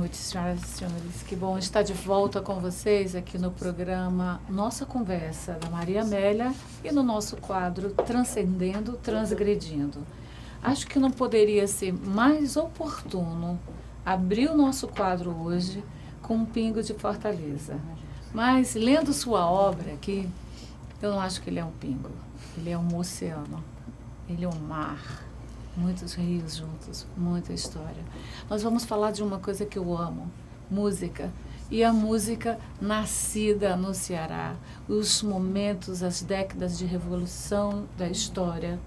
noite, senhoras e senhores. Que bom estar de volta com vocês aqui no programa Nossa Conversa, da Maria Amélia, e no nosso quadro Transcendendo, Transgredindo. Acho que não poderia ser mais oportuno abrir o nosso quadro hoje com um pingo de Fortaleza. Mas, lendo sua obra aqui, eu não acho que ele é um pingo. Ele é um oceano. Ele é um mar. Muitos rios juntos, muita história. Nós vamos falar de uma coisa que eu amo, música. E a música nascida no Ceará, os momentos, as décadas de revolução da história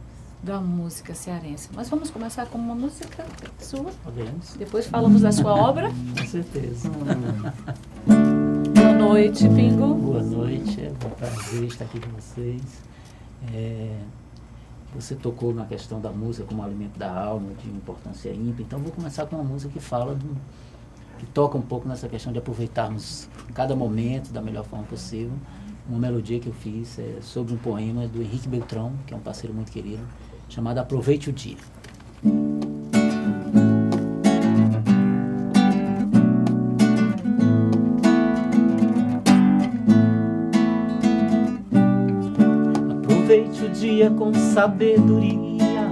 da música cearense. Mas vamos começar com uma música sua. Podemos. Depois falamos da sua obra. Com certeza. Boa noite, Pingo. Boa noite, é um prazer estar aqui com vocês. Você tocou na questão da música como alimento da alma, de importância ímpar, então vou começar com uma música que toca um pouco nessa questão de aproveitarmos cada momento da melhor forma possível. Uma melodia que eu fiz sobre um poema do Henrique Beltrão, que é um parceiro muito querido, chamado Aproveite o Dia. Aproveite o dia com sabedoria,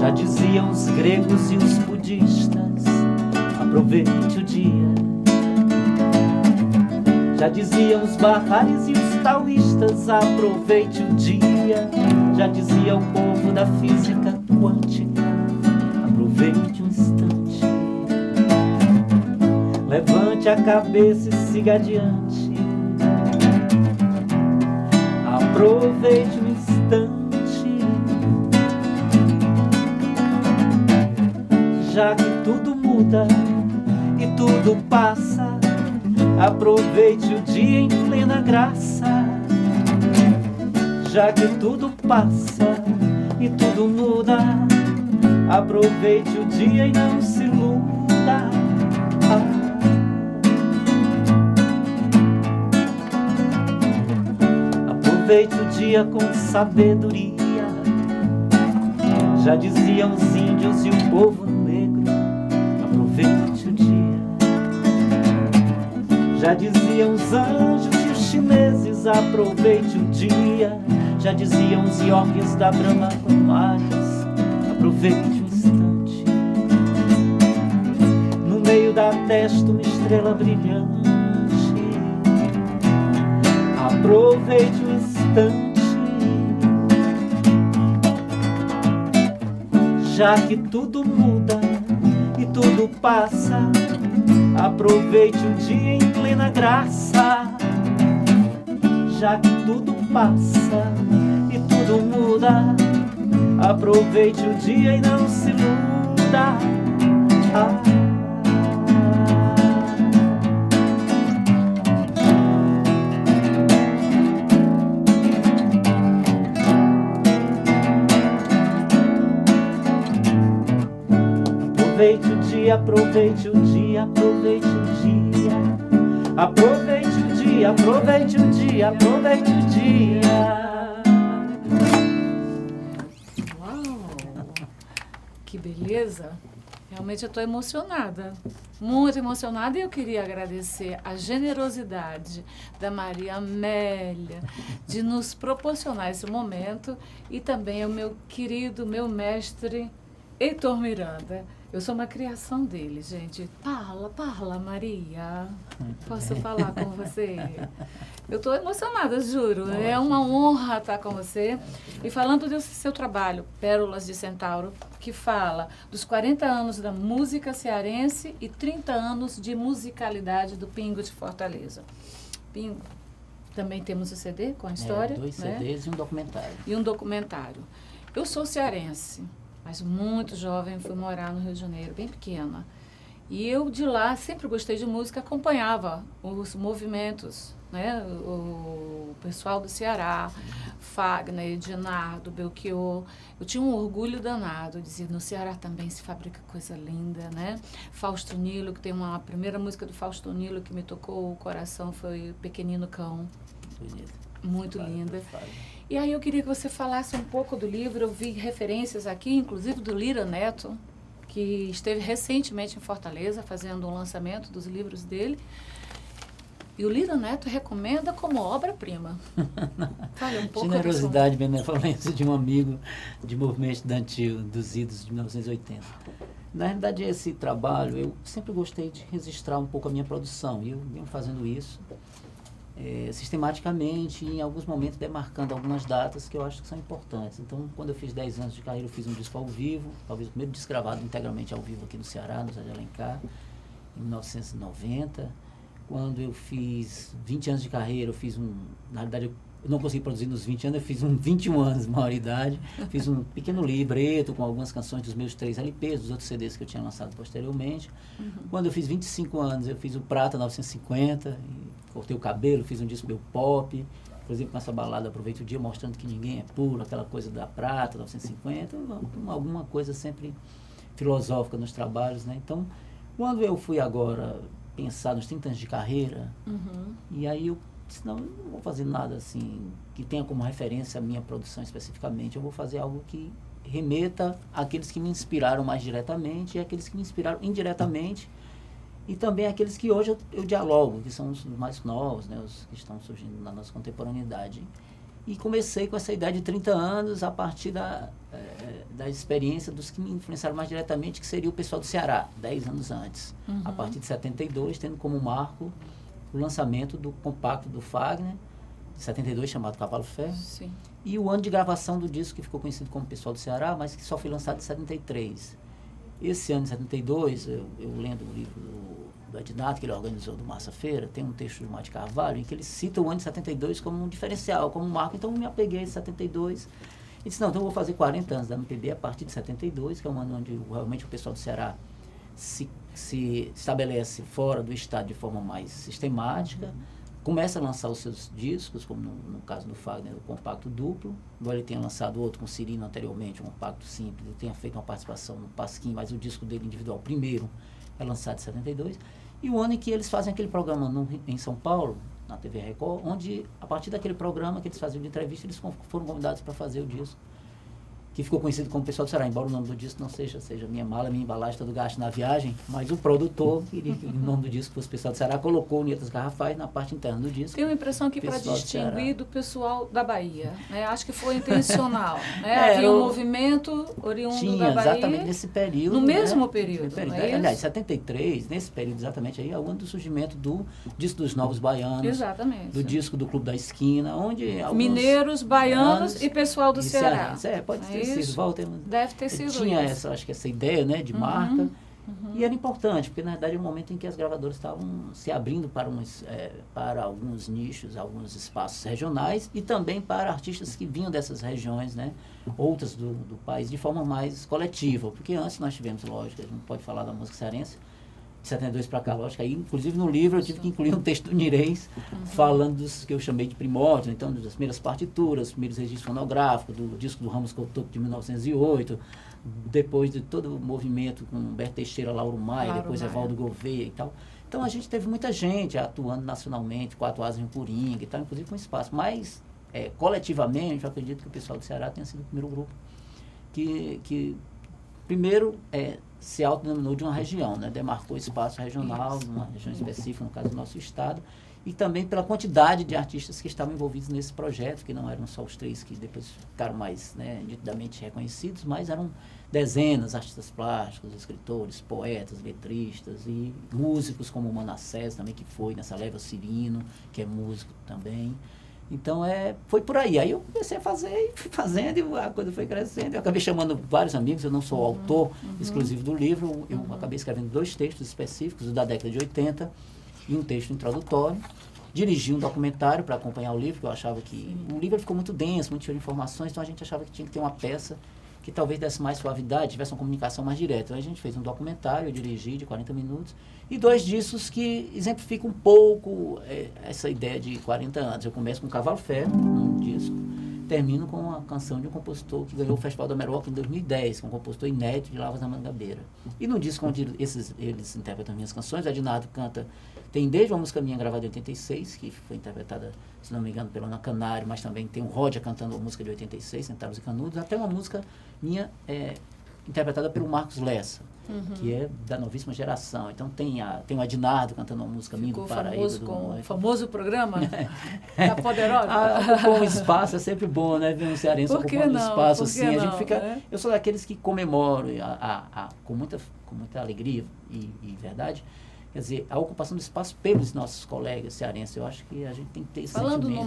já diziam os gregos e os budistas. Aproveite o dia, já diziam os bahá'ís e os taoístas. Aproveite o dia, já dizia o povo da física quântica. Aproveite um instante, levante a cabeça e siga adiante. Aproveite um instante, já que tudo muda e tudo passa. Aproveite o dia em plena graça, já que tudo passa e tudo muda. Aproveite o dia e não se iluda. Aproveite o dia com sabedoria, já diziam os índios e o povo negro. Aproveite o dia, já diziam os anjos e os chineses. Aproveite o dia, já diziam os iogues da Brahma Kumaris. Aproveite um instante, no meio da testa uma estrela brilhante. Aproveite um instante, já que tudo muda e tudo passa. Aproveite o dia em plena graça, já que tudo passa e tudo muda. Aproveite o dia e não se iluda. Aproveite o dia, aproveite o dia, aproveite o dia. Aproveite o dia, aproveite o dia, aproveite o dia. Uau! Que beleza! Realmente eu estou emocionada, muito emocionada, e eu queria agradecer a generosidade da Maria Amélia de nos proporcionar esse momento, e também o meu querido, meu mestre Heitor Miranda. Eu sou uma criação dele, gente. Parla, Maria. Posso falar com você? Eu estou emocionada, juro. É uma honra estar com você. E falando desse seu trabalho, Pérolas de Centauro, que fala dos 40 anos da música cearense e 30 anos de musicalidade do Pingo de Fortaleza. Pingo, também temos o CD com a história. 2 CDs, né? E um documentário. E um documentário. Eu sou cearense, mas muito jovem, fui morar no Rio de Janeiro, bem pequena. E eu, de lá, sempre gostei de música, acompanhava os movimentos, né? O pessoal do Ceará, Fagner, Edinardo, Belchior. Eu tinha um orgulho danado, dizia, no Ceará também se fabrica coisa linda, né? Fausto Nilo, que tem a primeira música do Fausto Nilo que me tocou o coração, foi Pequenino Cão. Muito linda. E aí eu queria que você falasse um pouco do livro. Eu vi referências aqui, inclusive do Lira Neto, que esteve recentemente em Fortaleza fazendo um lançamento dos livros dele. E o Lira Neto recomenda como obra-prima. Fale um pouco. Generosidade e benevolência de um amigo de movimento estudantil dos idos de 1980. Na realidade, esse trabalho, eu sempre gostei de registrar um pouco a minha produção. E eu venho fazendo isso sistematicamente e, em alguns momentos, demarcando algumas datas que eu acho que são importantes. Então, quando eu fiz 10 anos de carreira, eu fiz um disco ao vivo, talvez o primeiro disco gravado integralmente ao vivo aqui no Ceará, no Zé de Alencar, em 1990. Quando eu fiz 20 anos de carreira, eu fiz na realidade, eu não consegui produzir nos 20 anos, eu fiz 21 anos de maioridade, fiz um pequeno livreto com algumas canções dos meus 3 LPs, dos outros CDs que eu tinha lançado posteriormente. Quando eu fiz 25 anos, eu fiz o Prata 950, cortei o cabelo, fiz um disco meu pop, por exemplo, com essa balada Aproveita o Dia, mostrando que ninguém é puro, aquela coisa da Prata 950, alguma coisa sempre filosófica nos trabalhos, né? Então, quando eu fui agora pensar nos 30 anos de carreira, e aí eu disse, não vou fazer nada assim que tenha como referência a minha produção especificamente, eu vou fazer algo que remeta àqueles que me inspiraram mais diretamente e àqueles que me inspiraram indiretamente, e também aqueles que hoje eu dialogo, que são os mais novos, né, os que estão surgindo na nossa contemporaneidade. E comecei com essa ideia de 30 anos a partir da experiência dos que me influenciaram mais diretamente, que seria o pessoal do Ceará, 10 anos antes. A partir de 72, tendo como marco o lançamento do compacto do Fagner, de 72, chamado Cavalo Ferro. Sim. E o ano de gravação do disco, que ficou conhecido como Pessoal do Ceará, mas que só foi lançado em 73. Esse ano de 72, eu lendo o livro do Ednato, que ele organizou do Massa Feira, tem um texto do Mate Carvalho, em que ele cita o ano de 72 como um diferencial, como um marco. Então, eu me apeguei a 72 e disse, não, então eu vou fazer 40 anos da MPB a partir de 72, que é um ano onde realmente o pessoal do Ceará se estabelece fora do estado de forma mais sistemática, começa a lançar os seus discos, como no caso do Fagner, o compacto duplo, embora ele tenha lançado outro com Cirino anteriormente, um compacto simples, ele tenha feito uma participação no Pasquim, mas o disco dele individual primeiro é lançado em 72, e o ano em que eles fazem aquele programa em São Paulo, na TV Record, onde, a partir daquele programa que eles faziam de entrevista, eles foram convidados para fazer o disco, que ficou conhecido como Pessoal do Ceará, embora o nome do disco não seja minha mala, minha embalagem, todo gasto na viagem, mas o produtor queria que o nome do disco fosse Pessoal do Ceará, colocou letras garrafais na parte interna do disco. Tenho a impressão que para distinguir do pessoal da Bahia, né? Acho que foi intencional, né? Havia um movimento oriundo da Bahia. Exatamente nesse período. No mesmo período, aliás, 73, nesse período exatamente aí, é o ano do surgimento do disco dos Novos Baianos. Exatamente. Do disco do Clube da Esquina, onde alguns mineiros, baianos e pessoal do Ceará. Pode ter sido, Walter. Deve ter sido tinha isso. acho que essa ideia, né, de marca. E era importante, porque na verdade é um momento em que as gravadoras estavam se abrindo para alguns nichos, alguns espaços regionais e também para artistas que vinham dessas regiões, né, outras do país, de forma mais coletiva. Porque antes nós tivemos, lógico, a gente não pode falar da música cearense, de 72 para cá, lógico, aí inclusive no livro eu tive que incluir um texto do Nirês falando dos que eu chamei de primórdios, então das primeiras partituras, os primeiros registros fonográficos, do disco do Ramos Couto de 1908, depois de todo o movimento com Humberto Teixeira, Lauro Maia, depois Evaldo Gouveia e tal. Então a gente teve muita gente atuando nacionalmente, Quatro Asas em Coringa e tal, inclusive com espaço. Mas coletivamente, eu acredito que o pessoal do Ceará tenha sido o primeiro grupo que primeiro se autodenominou de uma região, né? Demarcou espaço regional, numa região específica, no caso do nosso estado, e também pela quantidade de artistas que estavam envolvidos nesse projeto, que não eram só os 3 que depois ficaram mais, né, nitidamente reconhecidos, mas eram dezenas, artistas plásticos, escritores, poetas, letristas e músicos como o Manassés também, que foi nessa leva, Cirino, que é músico também. Então, foi por aí. Aí eu comecei a fazer, e fui fazendo, e a coisa foi crescendo. Eu acabei chamando vários amigos, eu não sou autor exclusivo do livro, eu acabei escrevendo 2 textos específicos, o da década de 80 e um texto introdutório. Dirigi um documentário para acompanhar o livro, que eu achava que o livro ficou muito denso, muito cheio de informações, então a gente achava que tinha que ter uma peça que talvez desse mais suavidade, tivesse uma comunicação mais direta. Então a gente fez um documentário, eu dirigi de 40 minutos, e 2 discos que exemplificam um pouco essa ideia de 40 anos. Eu começo com Cavalo Ferro, num disco, termino com uma canção de um compositor que ganhou o Festival da Meroca em 2010, que é um compositor inédito de Lavras da Mangabeira. E no disco onde eles interpretam minhas canções, o Ednato canta, tem desde uma música minha gravada em 86, que foi interpretada, se não me engano, pela Ana Canário, mas também tem o Rodia cantando uma música de 86, Centavos e Canudos, até uma música minha interpretada pelo Marcos Lessa, que é da novíssima geração. Então tem o Adinardo cantando uma música Minha do Paraíba. Com o famoso programa da Poderosa. Com o espaço é sempre bom, né? Ver um cearense ocupando espaço assim. A gente fica, né? Eu sou daqueles que comemoro com muita alegria e verdade. Quer dizer, a ocupação do espaço pelos nossos colegas cearenses, eu acho que a gente tem que ter esse sentimento. Falando no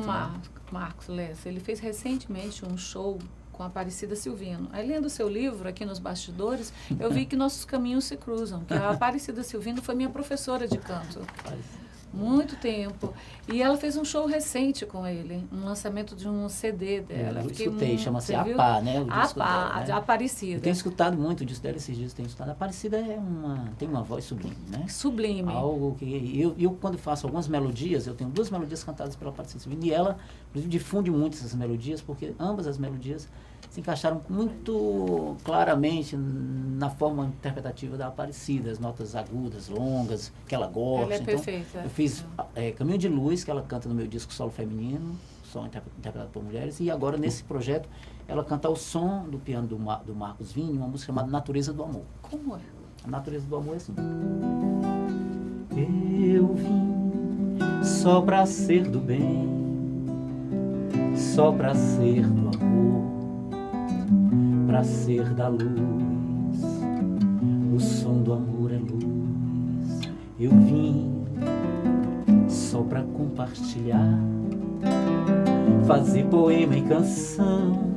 Marcos Lessa, ele fez recentemente um show com a Aparecida Silvino. Aí, lendo o seu livro, aqui nos bastidores, eu vi que nossos caminhos se cruzam, que a Aparecida Silvino foi minha professora de canto. Muito tempo. E ela fez um show recente com ele, um lançamento de um CD dela. Eu escutei, chama-se Apá, né? Apá, de Aparecida. Eu tenho escutado muito disso dela esses dias, tenho escutado. A Aparecida tem uma voz sublime, né? Sublime. Algo que... Eu quando faço algumas melodias, eu tenho 2 melodias cantadas pela Aparecida Silvino, e ela, inclusive, difunde muito essas melodias, porque ambas as melodias se encaixaram muito claramente na forma interpretativa da Aparecida, as notas agudas, longas, que ela gosta. Ela é perfeita. Eu fiz Caminho de Luz, que ela canta no meu disco Solo Feminino, som interpretado por mulheres, e agora nesse projeto ela canta o som do piano do Marcos Vinho, uma música chamada Natureza do Amor. Como é? A natureza do amor é assim. Eu vim só pra ser do bem, só pra ser do amor, pra ser da luz. O som do amor é luz. Eu vim só pra compartilhar, fazer poema e canção.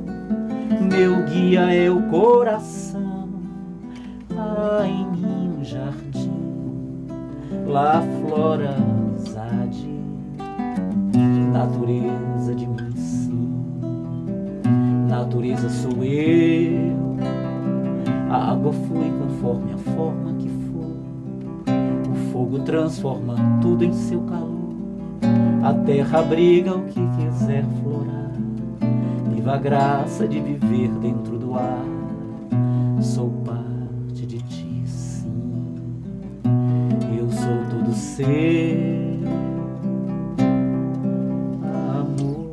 Meu guia é o coração. Há em mim um jardim, lá floras há de natureza de mim, sim. Natureza sou eu. A água flui conforme a forma que for. O fogo transforma tudo em seu calor. A terra abriga o que quiser florar. Viva a graça de viver dentro do ar. Sou parte de ti, sim. Eu sou todo seu amor.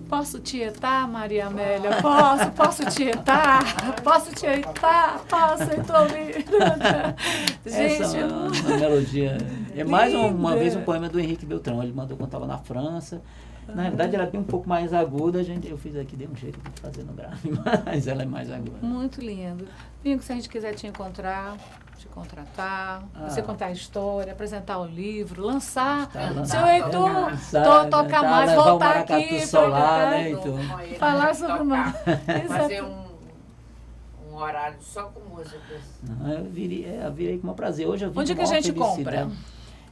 Posso tietar, Maria Amélia? Posso tietar? Posso tietar? Posso, então Gente, essa é uma melodia. É mais uma vez um poema do Henrique Beltrão. Ele mandou quando estava na França. Na verdade, ela é bem um pouco mais aguda. Eu fiz aqui, dei um jeito de fazer no grave, mas ela é mais aguda. Muito lindo. Pingo, se a gente quiser te encontrar, te contratar, você contar a história, apresentar o livro, lançar, seu Heitor, tocar mais, voltar aqui solar, né, Heitor? Falar sobre uma... Fazer um horário só com músicas. Eu virei com o maior prazer. Hoje eu Onde que a gente compra?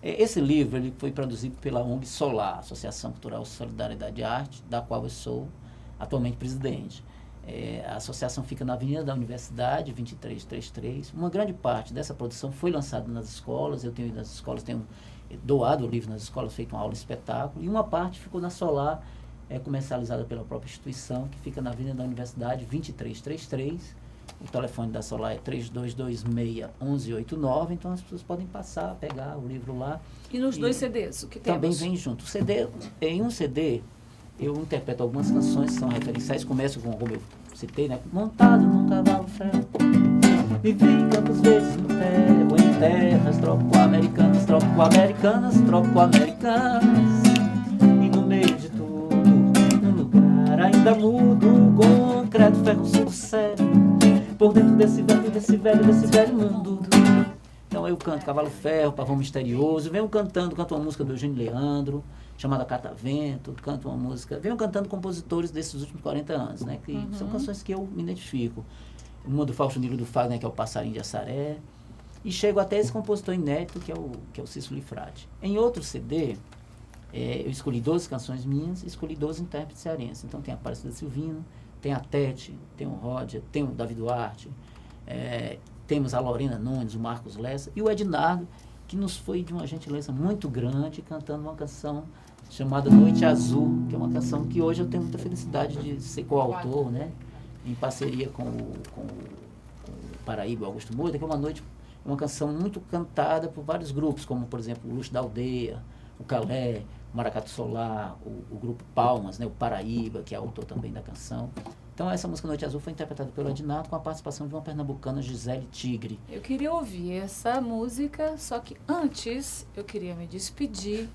Esse livro ele foi produzido pela ONG Solar, Associação Cultural Solidariedade e Arte, da qual eu sou atualmente presidente. A associação fica na Avenida da Universidade, 2333. Uma grande parte dessa produção foi lançada nas escolas. Eu tenho ido nas escolas, tenho doado o livro nas escolas, feito uma aula espetáculo. E uma parte ficou na Solar, comercializada pela própria instituição, que fica na Avenida da Universidade, 2333. O telefone da Solar é 3226-1189, então as pessoas podem passar, pegar o livro lá. E nos 2 CDs, o que temos? Também vem junto. Em um CD, eu interpreto algumas canções que são referenciais, começo com, como eu citei, né? Montado num cavalo ferro, vivi em campos verdes no ferro, em terras tropo-americanas, e no meio de tudo, num lugar ainda mudo, concreto, ferro, sul, sério, por dentro desse velho mundo. Então eu canto Cavalo Ferro, Pavão Misterioso, canto uma música do Eugênio Leandro, chamada Catavento, venho cantando compositores desses últimos 40 anos, né, que são canções que eu me identifico. Uma do Fausto Nilo do Fagner, que é o Passarinho de Assaré, e chego até esse compositor inédito, que é o Cícero Lifrade. Em outro CD, eu escolhi 12 canções minhas, escolhi 12 intérpretes cearenses. Então tem a Aparecida Silvino, tem a Tete, tem o Roger, tem o Davi Duarte, temos a Lorena Nunes, o Marcos Lessa e o Ednardo, que nos foi de uma gentileza muito grande, cantando uma canção chamada Noite Azul, que é uma canção que hoje eu tenho muita felicidade de ser coautor, né? Em parceria com o Paraíba, Augusto Moura, que é uma canção muito cantada por vários grupos, como, por exemplo, o Luxo da Aldeia, o Calé, o Maracatu Solar, o Grupo Palmas, né, o Paraíba, que é autor também da canção. Então essa música Noite Azul foi interpretada pelo Adinato com a participação de uma pernambucana, Gisele Tigre. Eu queria ouvir essa música, só que antes eu queria me despedir,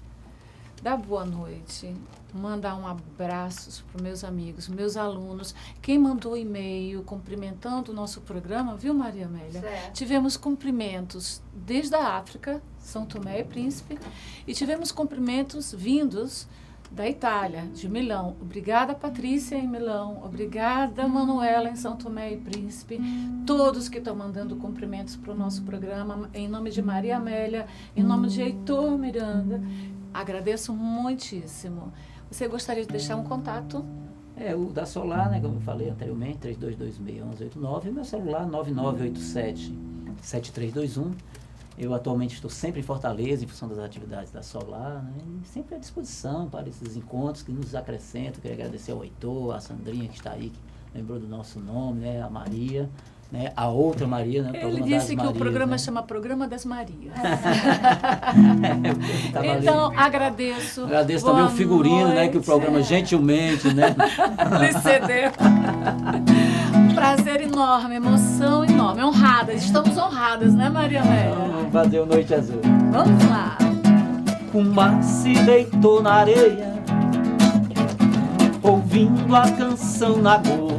dar boa noite, mandar um abraço para meus amigos, meus alunos, quem mandou e-mail cumprimentando o nosso programa, viu, Maria Amélia? Certo. Tivemos cumprimentos desde a África, São Tomé e Príncipe, e tivemos cumprimentos vindos da Itália, de Milão. Obrigada, Patrícia, em Milão. Obrigada, Manuela, em São Tomé e Príncipe. Todos que estão mandando cumprimentos para o nosso programa, em nome de Maria Amélia, em nome de Heitor Miranda, agradeço muitíssimo. Você gostaria de deixar um contato? O da Solar, né, como eu falei anteriormente, 3226-1189, e meu celular 9987-7321. Eu atualmente estou sempre em Fortaleza, em função das atividades da Solar, né, e sempre à disposição para esses encontros que nos acrescentam. Queria agradecer ao Heitor, a Sandrinha que está aí, que lembrou do nosso nome, né, a Maria, né, a outra Maria, né, o Ele programa disse das que Marias, o programa né? chama Programa das Marias. Então, agradeço. agradeço também o figurino, né, que o programa gentilmente, né, lhe cedeu. Prazer enorme, emoção enorme, honradas, estamos honradas, né, Maria Amélia? Vamos fazer o Noite Azul. Vamos lá. O mar se deitou na areia, ouvindo a canção na cor.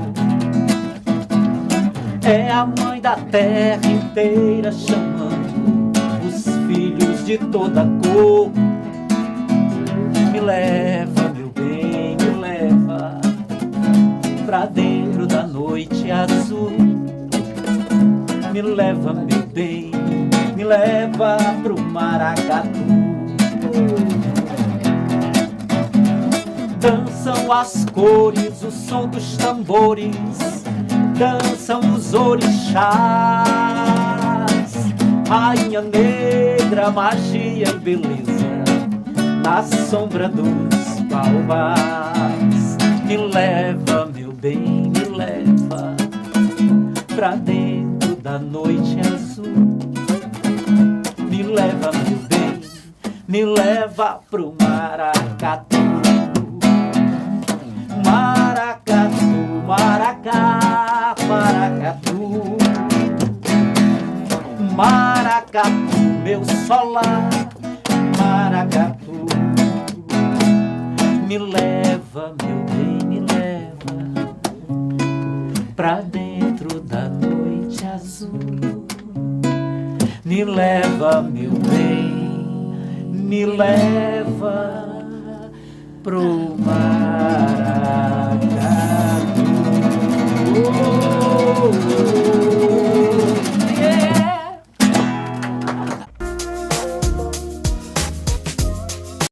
É a mãe da terra inteira chamando os filhos de toda cor. Me leva, meu bem, me leva pra dentro da noite azul. Me leva, meu bem, me leva pro Maracatu. Dançam as cores, o som dos tambores, dançam os orixás, rainha negra, magia e beleza, na sombra dos baobás. Me leva, meu bem, me leva pra dentro da noite azul. Me leva, meu bem, me leva pro Maracatu. Maracatu, Maracá, Maracatu, Maracatu, meu solar, Maracatu. Me leva, meu bem, me leva pra dentro da noite azul. Me leva, meu bem, me leva pro mar.